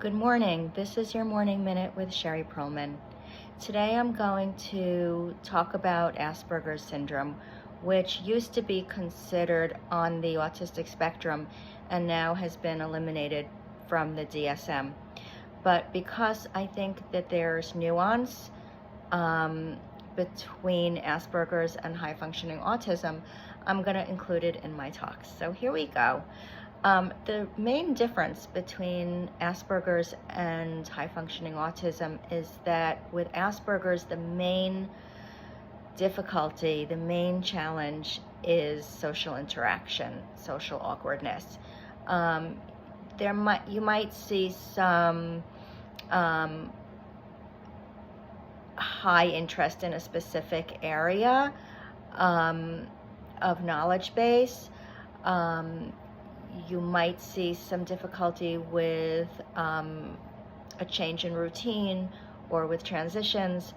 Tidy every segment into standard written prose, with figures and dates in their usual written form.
Good morning. This is your Morning Minute with Sherry Perlman. Today I'm going to talk about Asperger's syndrome, which used to be considered on the autistic spectrum and now has been eliminated from the DSM. But because I think that there's nuance between Asperger's and high-functioning autism, I'm going to include it in my talk. So here we go. The main difference between Asperger's and high-functioning autism is that with Asperger's, the main difficulty, the main challenge is social interaction, social awkwardness. You might see some high interest in a specific area of knowledge base. You might see some difficulty with a change in routine or with transitions,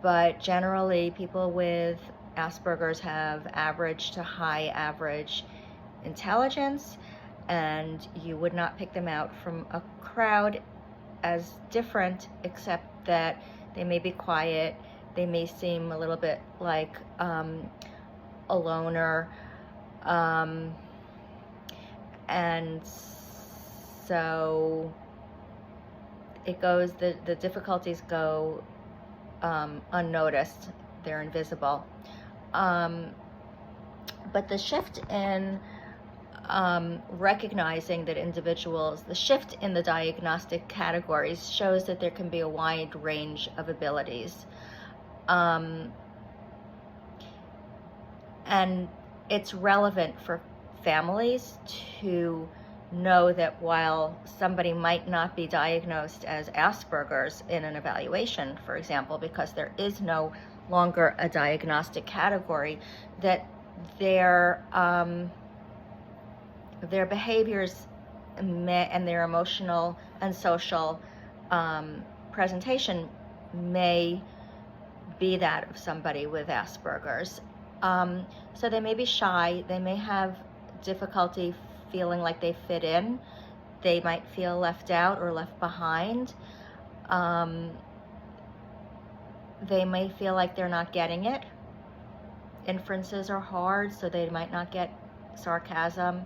but generally people with Asperger's have average to high average intelligence, and you would not pick them out from a crowd as different, except that they may be quiet, they may seem a little bit like a loner, and so it goes, the difficulties go unnoticed, they're invisible. But the shift in recognizing that individuals, the shift in the diagnostic categories shows that there can be a wide range of abilities. And it's relevant for families to know that while somebody might not be diagnosed as Asperger's in an evaluation, for example, because there is no longer a diagnostic category, that their behaviors and their emotional and social presentation may be that of somebody with Asperger's. So they may be shy, they may have difficulty feeling like they fit in, they might feel left out or left behind, they may feel like they're not getting it. Inferences are hard, so they might not get sarcasm,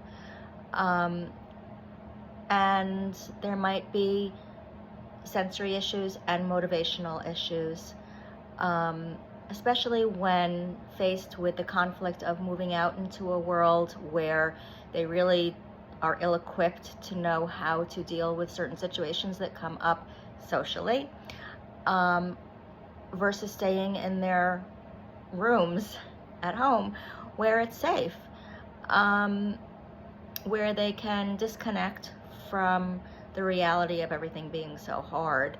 and there might be sensory issues and motivational issues, especially when faced with the conflict of moving out into a world where they really are ill-equipped to know how to deal with certain situations that come up socially, versus staying in their rooms at home where it's safe, where they can disconnect from the reality of everything being so hard.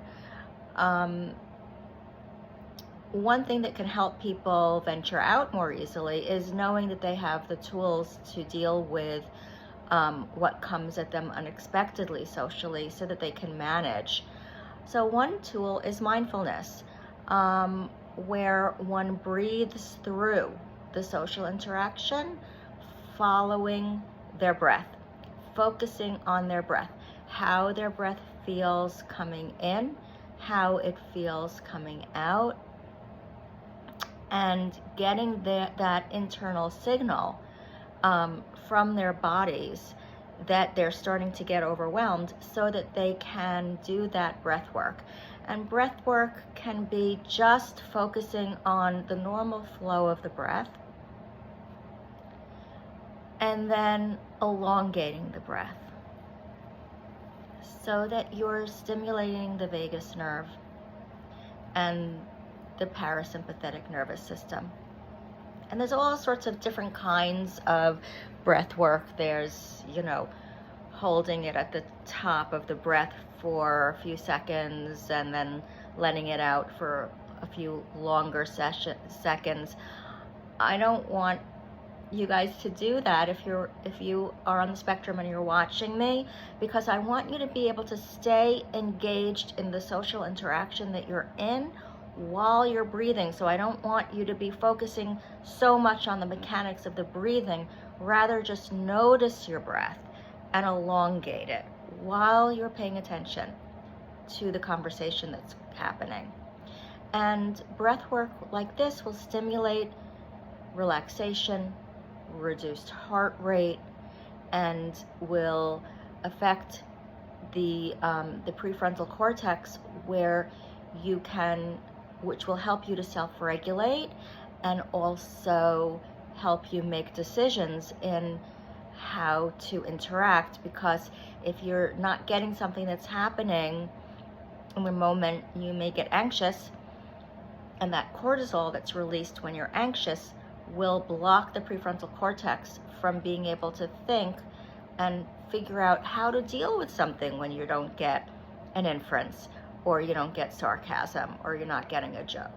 One thing that can help people venture out more easily is knowing that they have the tools to deal with what comes at them unexpectedly socially, so that they can manage. So one tool is mindfulness, where one breathes through the social interaction, following their breath, focusing on their breath, how their breath feels coming in, how it feels coming out, and getting that internal signal from their bodies that they're starting to get overwhelmed, so that they can do that breath work. And breath work can be just focusing on the normal flow of the breath and then elongating the breath so that you're stimulating the vagus nerve and the parasympathetic nervous system. And there's all sorts of different kinds of breath work. There's, holding it at the top of the breath for a few seconds and then letting it out for a few longer seconds. I don't want you guys to do that if you are on the spectrum and you're watching me, because I want you to be able to stay engaged in the social interaction that you're in while you're breathing. So I don't want you to be focusing so much on the mechanics of the breathing, rather just notice your breath and elongate it. while you're paying attention to the conversation that's happening. And breath work like this will stimulate relaxation, reduced heart rate, and will affect the prefrontal cortex, which will help you to self-regulate and also help you make decisions in how to interact. Because if you're not getting something that's happening in the moment, you may get anxious, and that cortisol that's released when you're anxious will block the prefrontal cortex from being able to think and figure out how to deal with something when you don't get an inference, or you don't get sarcasm, or you're not getting a joke.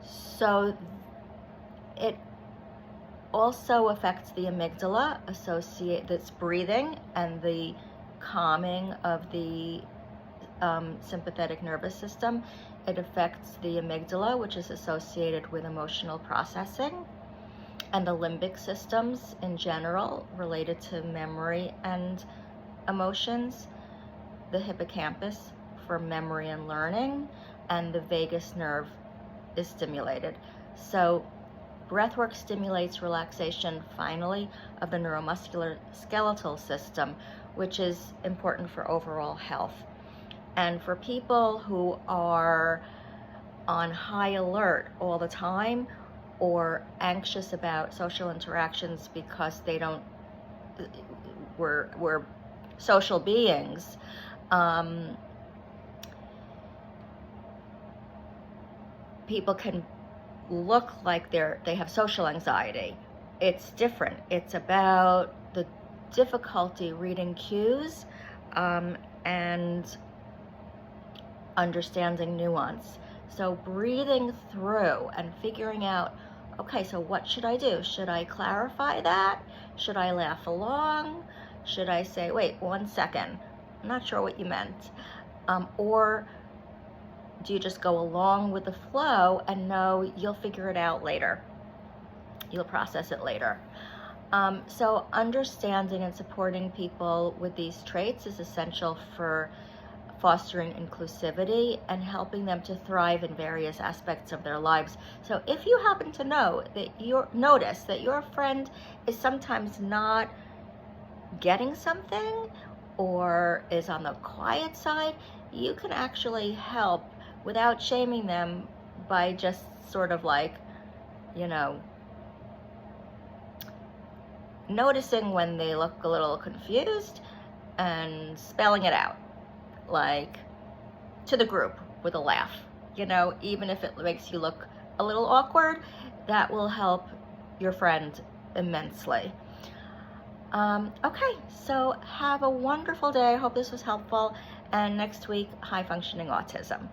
So it also affects the amygdala, that's breathing and the calming of the sympathetic nervous system. It affects the amygdala, which is associated with emotional processing, and the limbic systems in general related to memory and emotions, the hippocampus for memory and learning, and the vagus nerve is stimulated. So breathwork stimulates relaxation, finally, of the neuromuscular skeletal system, which is important for overall health. And for people who are on high alert all the time, or anxious about social interactions because we're social beings, people can look like they have social anxiety. It's different. It's about the difficulty reading cues and understanding nuance. So breathing through and figuring out, okay, so what should I do? Should I clarify that? Should I laugh along? Should I say, wait, 1 second, I'm not sure what you meant? Or do you just go along with the flow and know you'll figure it out later? You'll process it later. So understanding and supporting people with these traits is essential for fostering inclusivity and helping them to thrive in various aspects of their lives. So if you happen to notice that your friend is sometimes not getting something or is on the quiet side, you can actually help without shaming them by just sort of like, noticing when they look a little confused and spelling it out, like to the group with a laugh, even if it makes you look a little awkward, that will help your friend immensely. Okay, so have a wonderful day. I hope this was helpful. And next week, high functioning autism.